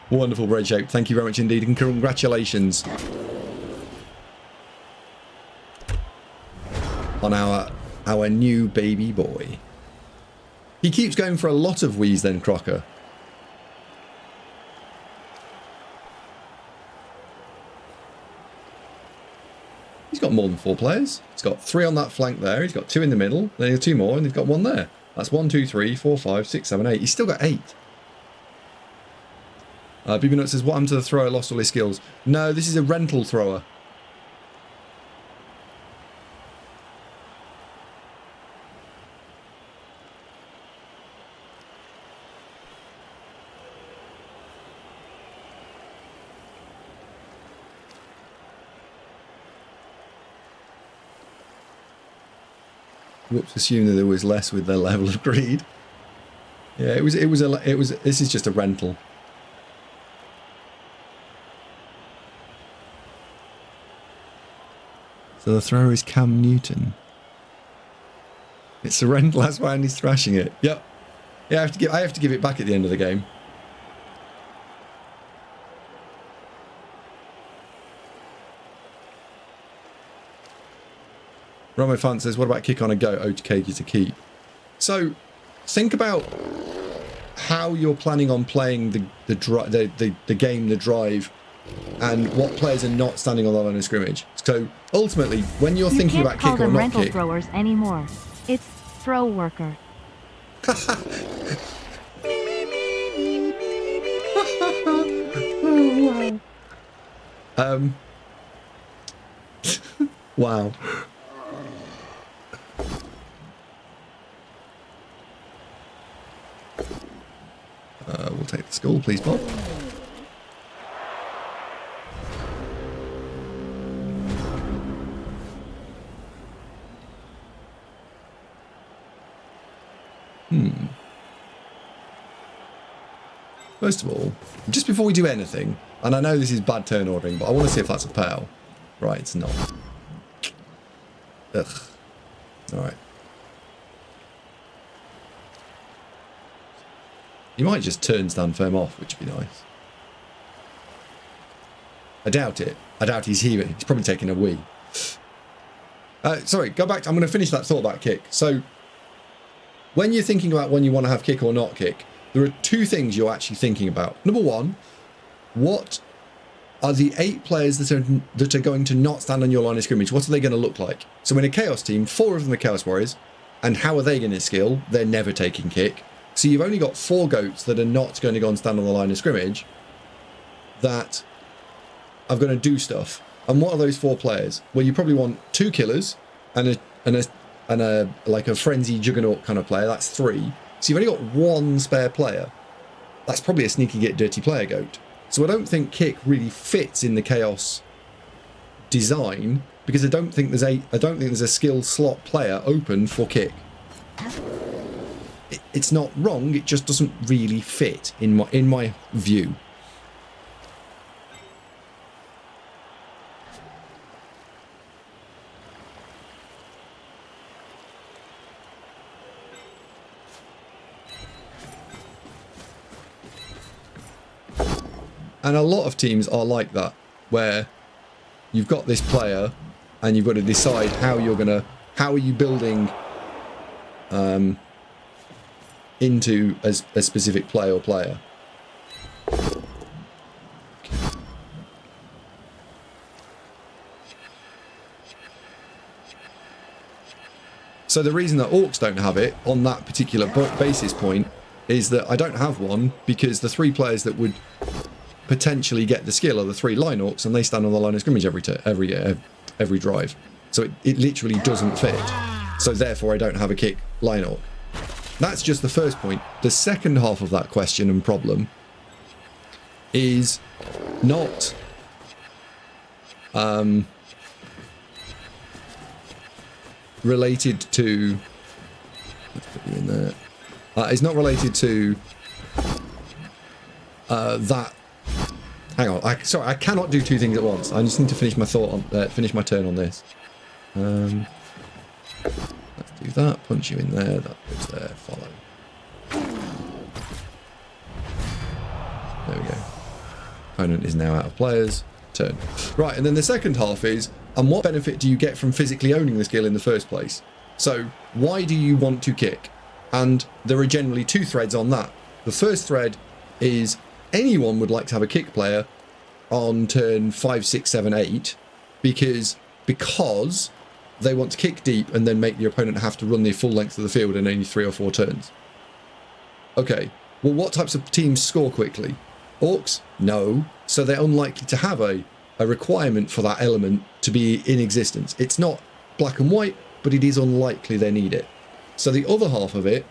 Wonderful bread shape. Thank you very much indeed, and congratulations on our new baby boy. He keeps going for a lot of wheeze then, Crocker. He's got more than 4 players. He's got 3 on that flank there. He's got 2 in the middle. Then he's got 2 more, and he's got 1 there. That's 1, 2, 3, 4, 5, 6, 7, 8. He's still got 8. BB Nut says, what happened to the thrower? Lost all his skills. No, this is a rental thrower. Whoops, assume that there was less with their level of greed. Yeah, it was this is just a rental. So the thrower is Cam Newton. It's a rental, that's why Andy's thrashing it. Yep. Yeah, I have to give it back at the end of the game. Romo Fan says, what about kick on a go? Oat cake is a keep. So think about how you're planning on playing the game, the drive, and what players are not standing on the line of scrimmage. So ultimately, when you're thinking about kick or not rental kick, throwers anymore. It's throw worker. Wow. We'll take the school, please, Bob. First of all, just before we do anything, and I know this is bad turn ordering, but I want to see if that's a PAL. Right, it's not. Ugh. Alright. You might just turn stand firm off, which would be nice. I doubt it. I doubt he's here. He's probably taking a wee. Sorry, go back. I'm going to finish that thought about kick. So, when you're thinking about when you want to have kick or not kick, there are two things you're actually thinking about. Number one, what are the 8 players that are going to not stand on your line of scrimmage? What are they going to look like? So in a Chaos team, 4 of them are Chaos Warriors. And how are they going to skill? They're never taking kick. So you've only got 4 goats that are not going to go and stand on the line of scrimmage that are going to do stuff. And what are those 4 players? Well, you probably want 2 killers and a like a frenzy juggernaut kind of player. That's 3. So you've only got 1 spare player. That's probably a sneaky get dirty player goat. So I don't think kick really fits in the Chaos design because I don't think there's a skill slot player open for kick. It's not wrong. It just doesn't really fit in my view. And a lot of teams are like that, where you've got this player and you've got to decide how are you building into a specific player or player. So the reason that orcs don't have it on that particular basis point is that I don't have one because the 3 players that would potentially get the skill are the 3 line orcs, and they stand on the line of scrimmage every drive. So it literally doesn't fit. So therefore I don't have a kick line orc. That's just the first point. The second half of that question and problem is not related to, let's put you in there. It's not related to that. Hang on, sorry, I cannot do 2 things at once. I just need to finish my thought on, finish my turn on this. Let's do that. Punch you in there. That goes there. Follow. There we go. Opponent is now out of players. Turn. Right, and then the second half is, and what benefit do you get from physically owning the skill in the first place? So, why do you want to kick? And there are generally 2 threads on that. The first thread is anyone would like to have a kick player on turn 5, 6, 7, 8 because they want to kick deep and then make the opponent have to run the full length of the field in only 3 or 4 turns. Okay, well, what types of teams score quickly? Orcs? No. So they're unlikely to have a requirement for that element to be in existence. It's not black and white, but it is unlikely they need it. So the other half of it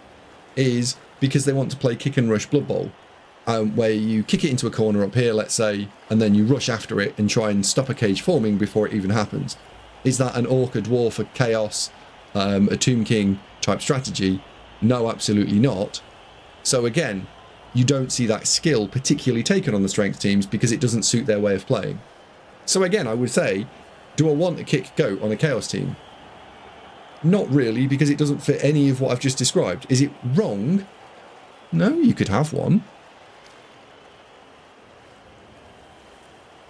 is because they want to play kick and rush Blood Bowl, where you kick it into a corner up here, let's say, and then you rush after it and try and stop a cage forming before it even happens. Is that an Orc, a Dwarf, a Chaos, a Tomb King type strategy? No, absolutely not. So again, you don't see that skill particularly taken on the strength teams because it doesn't suit their way of playing. So again, I would say, do I want a kick goat on a Chaos team? Not really, because it doesn't fit any of what I've just described. Is it wrong? No, you could have one.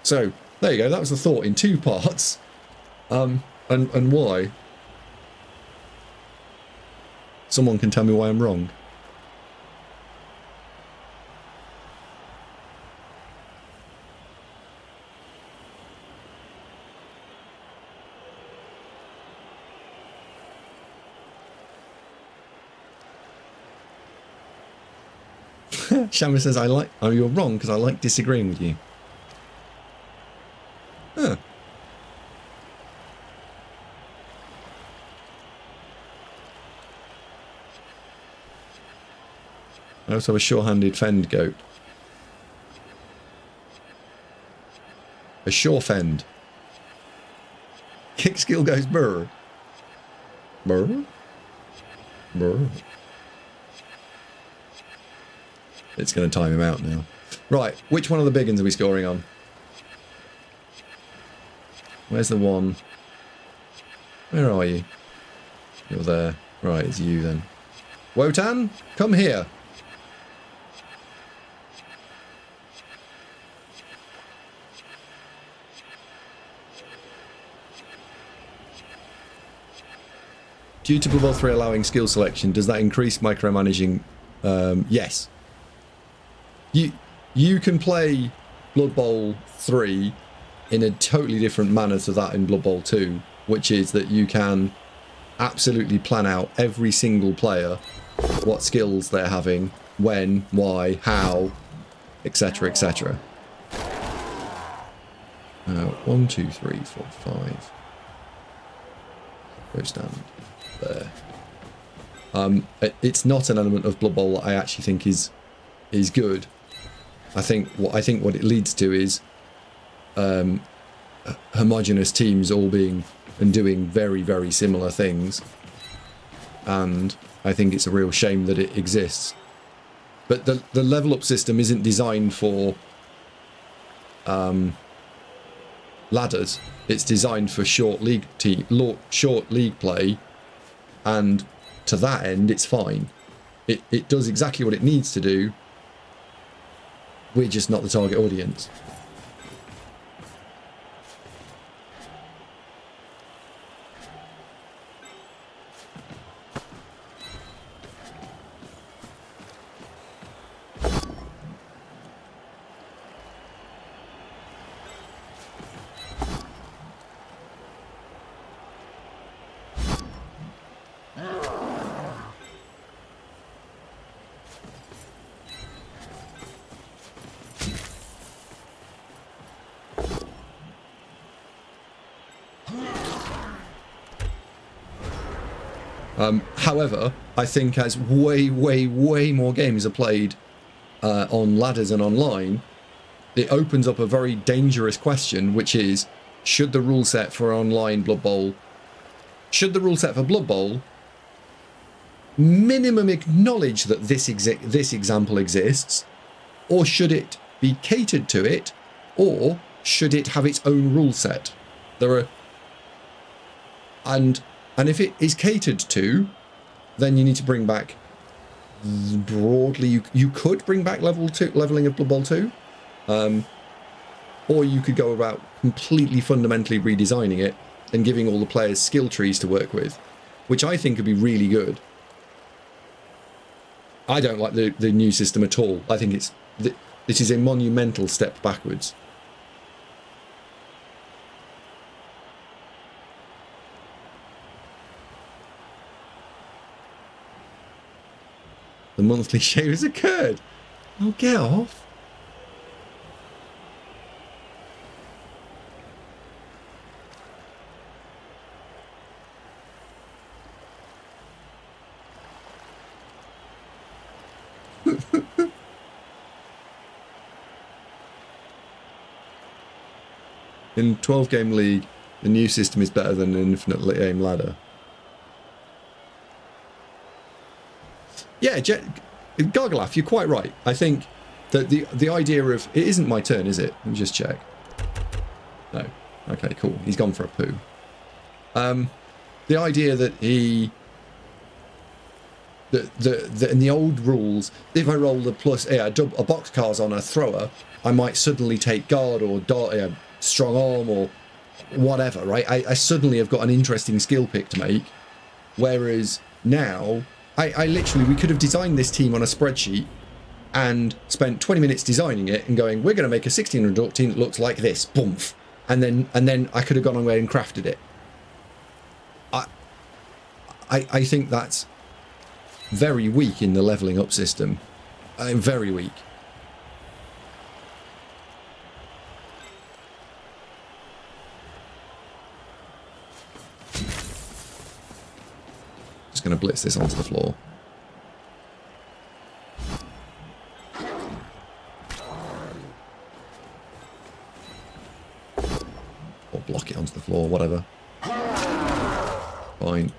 So, there you go. That was the thought in 2 parts. And why? Someone can tell me why I'm wrong. Shamma says, oh, you're wrong because I like disagreeing with you. Huh. I also have a sure-handed fend goat. A sure fend. Kick skill goes burr. Burr? Burr. It's going to time him out now. Right, which one of the big ones are we scoring on? Where's the one? Where are you? You're there. Right, it's you then. Wotan, come here. Due to Blood Bowl 3 allowing skill selection, does that increase micromanaging? Yes. You can play Blood Bowl 3 in a totally different manner to that in Blood Bowl 2, which is that you can absolutely plan out every single player, what skills they're having, when, why, how, etc., etc. 1, 2, 3, 4, 5. Go stand there. It's not an element of Blood Bowl that I actually think is good. I think what it leads to is homogenous teams all being and doing very, very similar things, and I think it's a real shame that it exists. But the level up system isn't designed for ladders. It's designed for short league play, and to that end, it's fine. It does exactly what it needs to do. We're just not the target audience. However, I think as way more games are played on ladders and online, it opens up a very dangerous question, which is, should the rule set for online Blood Bowl, should the rule set for Blood Bowl minimum acknowledge that this example exists, or should it be catered to it, or should it have its own rule set? There are, and if it is catered to, then you need to bring back broadly. You could bring back leveling of Blood Bowl 2, or you could go about completely fundamentally redesigning it and giving all the players skill trees to work with, which I think would be really good. I don't like the new system at all. I think this is a monumental step backwards. The monthly shave has occurred. Oh, get off. In 12-game league, the new system is better than an infinite aim ladder. Yeah, Gargalath, you're quite right. I think that the idea of... It isn't my turn, is it? Let me just check. No. Okay, cool. He's gone for a poo. The idea that he... in the old rules, if I roll the plus... a boxcars on a thrower, I might suddenly take guard or strong arm or whatever, right? I suddenly have got an interesting skill pick to make. Whereas now... I literally, we could have designed this team on a spreadsheet and spent 20 minutes designing it and going, we're going to make a 1600 team that looks like this, boomf, and then I could have gone away and crafted it. I think that's very weak in the leveling up system. Very weak. Just going to blitz this onto the floor. block it onto the floor, whatever. Fine.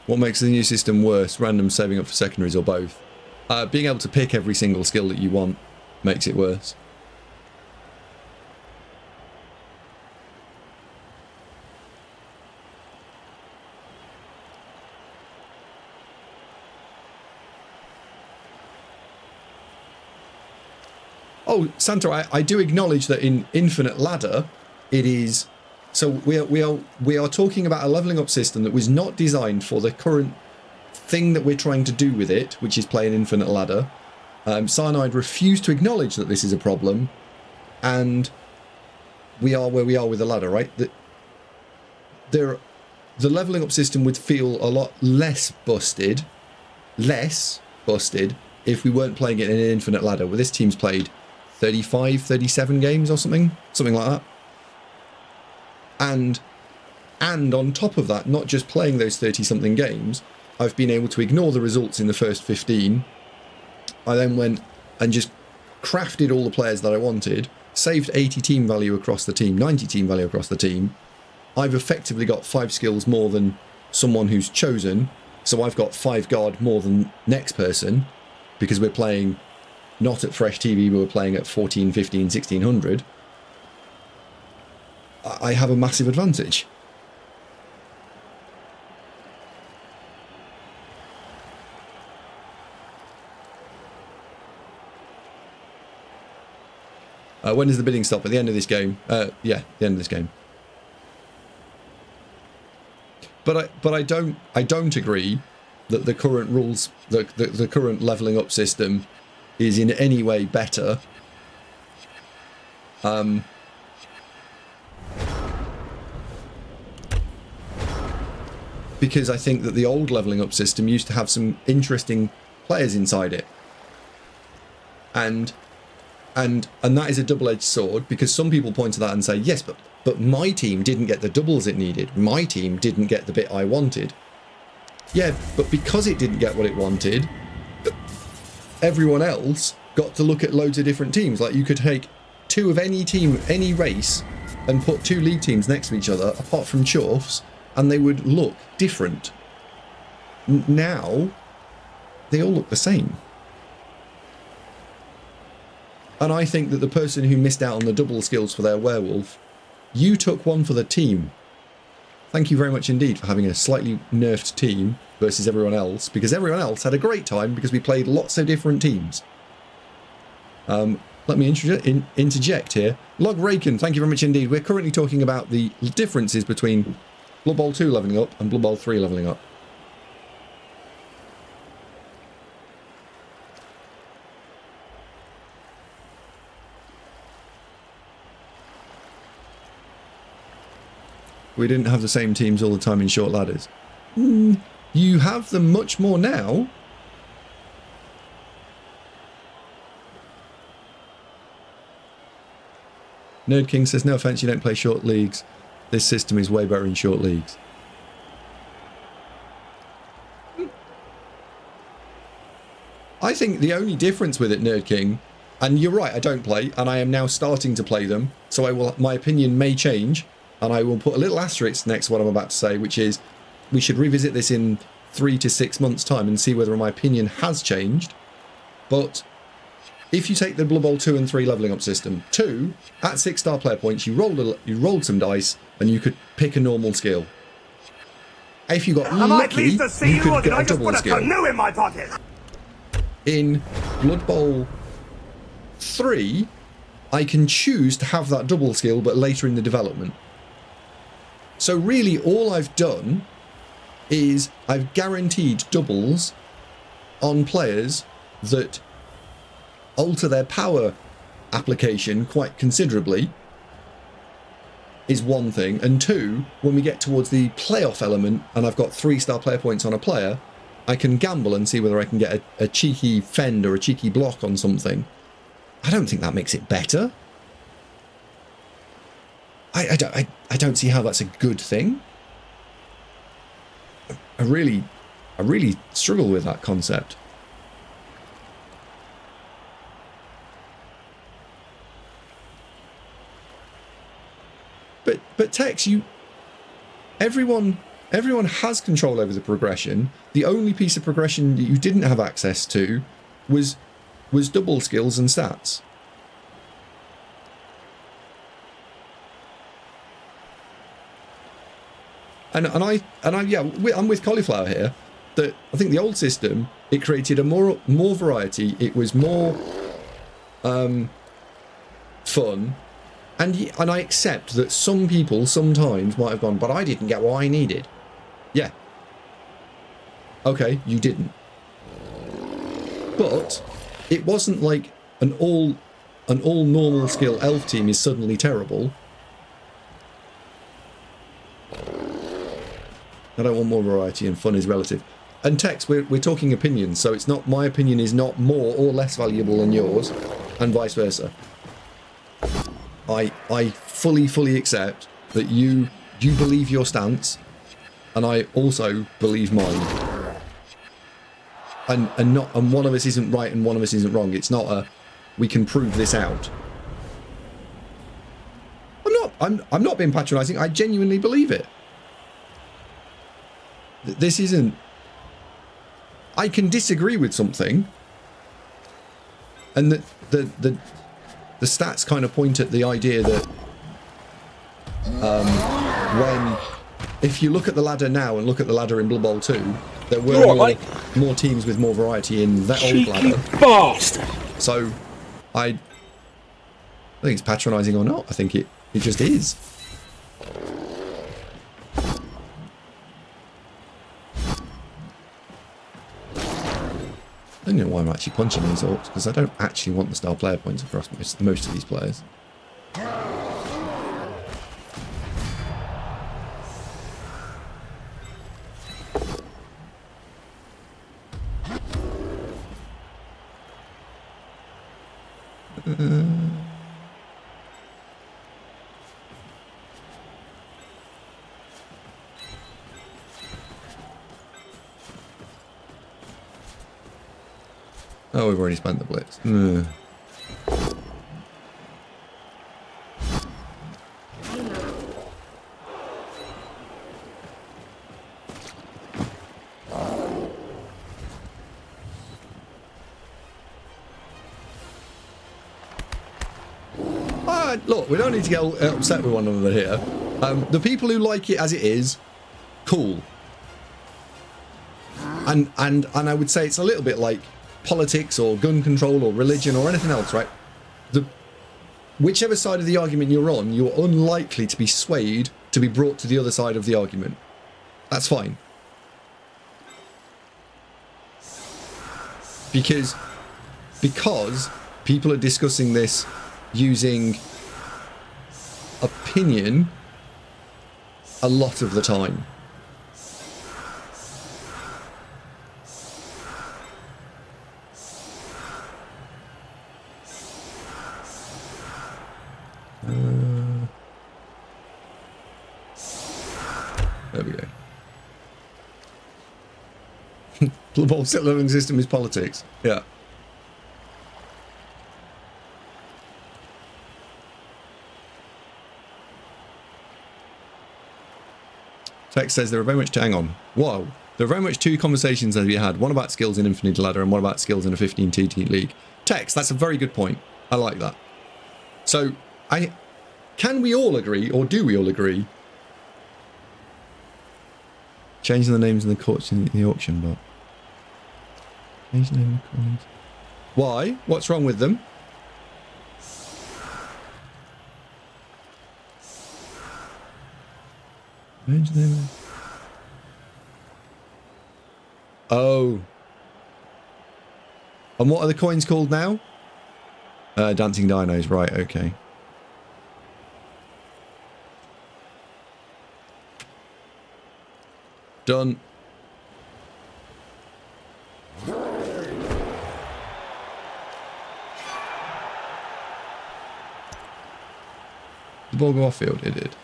What makes the new system worse? Random saving up for secondaries or both? Being able to pick every single skill that you want makes it worse. Oh, Santo, I do acknowledge that in Infinite Ladder, it is... So we are talking about a leveling up system that was not designed for the current thing that we're trying to do with it, which is play an Infinite Ladder. Cyanide refused to acknowledge that this is a problem, and we are where we are with the ladder, right? The leveling up system would feel a lot less busted, if we weren't playing it in an Infinite Ladder, where this team's played 35, 37 games or something like that. And on top of that, not just playing those 30-something games, I've been able to ignore the results in the first 15. I then went and just crafted all the players that I wanted, saved 80 team value across the team, 90 team value across the team. I've effectively got 5 skills more than someone who's chosen, so I've got 5 guard more than next person, because we're playing not at Fresh TV, but we're playing at 14, 15, 1600. I have a massive advantage. When does the bidding stop? At the end of this game? Yeah, the end of this game. But I don't agree that the current rules, the current leveling up system, is in any way better. Because I think that the old leveling up system used to have some interesting players inside it. And that is a double-edged sword, because some people point to that and say, yes, but my team didn't get the doubles it needed. My team didn't get the bit I wanted. Yeah, but because it didn't get what it wanted, everyone else got to look at loads of different teams. Like, you could take 2 of any team, any race, and put 2 league teams next to each other, apart from Chuffs, and they would look different. Now, they all look the same. And I think that the person who missed out on the double skills for their werewolf, you took one for the team. Thank you very much indeed for having a slightly nerfed team versus everyone else, because everyone else had a great time because we played lots of different teams. Let me interject here. Log Raken, thank you very much indeed. We're currently talking about the differences between Blood Bowl 2 leveling up and Blood Bowl 3 leveling up. We didn't have the same teams all the time in short ladders. You have them much more now. Nerd King says, no offense, you don't play short leagues. This system is way better in short leagues. I think the only difference with it, Nerd King, and you're right, I don't play, and I am now starting to play them, so my opinion may change, and I will put a little asterisk next to what I'm about to say, which is we should revisit this in 3 to 6 months' time and see whether my opinion has changed. But if you take the Blood Bowl 2 and 3 leveling up system, 2, at 6-star player points, you rolled some dice and you could pick a normal skill. If you got lucky, you could get a double skill. In my pocket. In Blood Bowl 3, I can choose to have that double skill, but later in the development. So really, all I've done is I've guaranteed doubles on players that alter their power application quite considerably, is one thing. And 2, when we get towards the playoff element and I've got 3-star player points on a player, I can gamble and see whether I can get a cheeky fend or a cheeky block on something. I don't think that makes it better. I don't see how that's a good thing. I really struggle with that concept. But Tex, everyone has control over the progression. The only piece of progression that you didn't have access to was double skills and stats. And yeah, I'm with Cauliflower here. That I think the old system, it created a more variety. It was more fun, and I accept that some people sometimes might have gone, but I didn't get what I needed. Yeah. Okay, you didn't. But it wasn't like an all normal skill elf team is suddenly terrible. I don't want more variety, and fun is relative. And Tex, we're talking opinions, so it's not, my opinion is not more or less valuable than yours, and vice versa. I fully accept that you believe your stance, and I also believe mine. And one of us isn't right and one of us isn't wrong. It's not a we can prove this out. I'm not being patronising. I genuinely believe it. This isn't... I can disagree with something, and the stats kind of point at the idea that if you look at the ladder now and look at the ladder in Blood Bowl 2, there were more teams with more variety in that old ladder. Bastard. So I think it's patronising or not. I think it just is. I don't know why I'm actually punching these orcs, because I don't actually want the star player points across most of these players. Oh, we've already spent the blitz. Look, we don't need to get upset with one another here. The people who like it as it is, cool. And I would say it's a little bit like politics or gun control or religion or anything else, right? Whichever side of the argument you're on, you're unlikely to be swayed to be brought to the other side of the argument. That's fine. Because people are discussing this using opinion a lot of the time. There we go. The whole living system is politics. Yeah. Tex says there are very much to hang on. Whoa. There are very much two conversations that we had. One about skills in Infinite Ladder and one about skills in a 15 TT league. Tex, that's a very good point. I like that. So, can we all agree, or do we all agree? Changing the names in the courts in the auction bot. Change the name of the coins. Why? What's wrong with them? Change the name. Oh. And what are the coins called now? Dancing dinos, right, okay. Done. ball go off field? It did.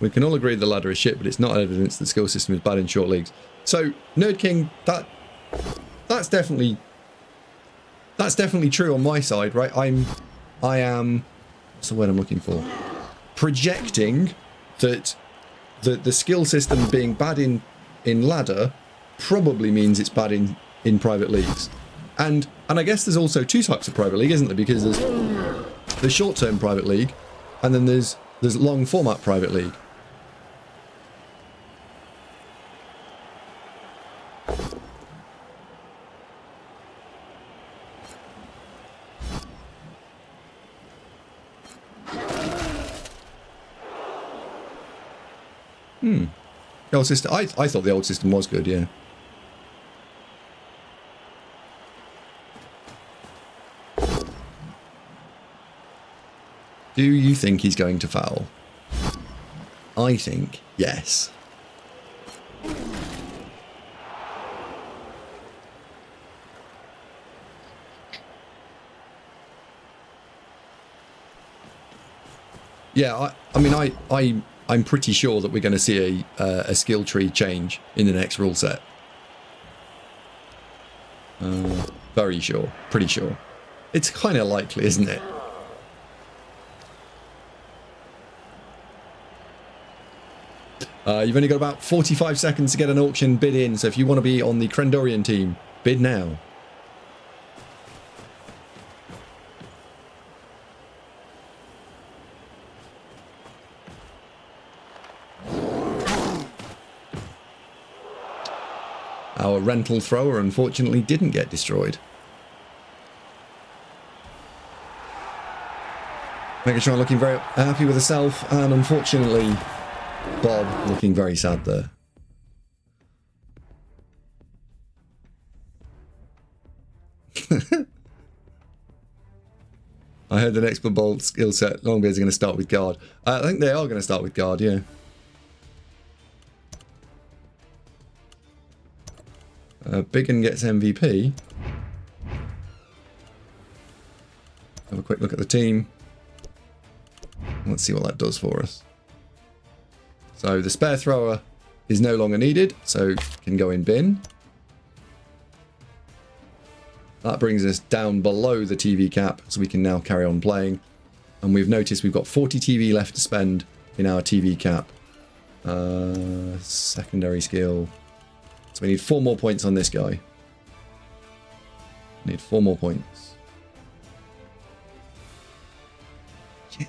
We can all agree the ladder is shit, but it's not evidence the skill system is bad in short leagues. So, Nerd King, that's definitely true on my side, right? I am, what's the word I'm looking for? Projecting that the skill system being bad in ladder probably means it's bad in private leagues. And I guess there's also two types of private league, isn't there? Because there's short-term private league, and then there's long format private league. The old system, I thought the old system was good, yeah. Do you think he's going to foul? I think yes. Yeah, I mean, I'm pretty sure that we're going to see a skill tree change in the next rule set. Very sure. Pretty sure. It's kind of likely, isn't it? You've only got about 45 seconds to get an auction bid in, so if you want to be on the Krendorian team, bid now. Our rental thrower unfortunately didn't get destroyed. Megatron looking very happy with herself, and unfortunately Bob looking very sad there. I heard the next Blood Bowl skill set, Longbeards are going to start with guard. I think they are going to start with guard, yeah. Biggin gets MVP. Have a quick look at the team. Let's see what that does for us. So the spare thrower is no longer needed, so can go in bin. That brings us down below the TV cap, so we can now carry on playing. And we've noticed we've got 40 TV left to spend in our TV cap. Secondary skill. So we need 4 more points on this guy. Need 4 more points.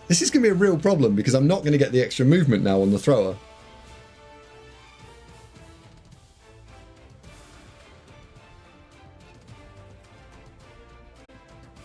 This is going to be a real problem because I'm not going to get the extra movement now on the thrower.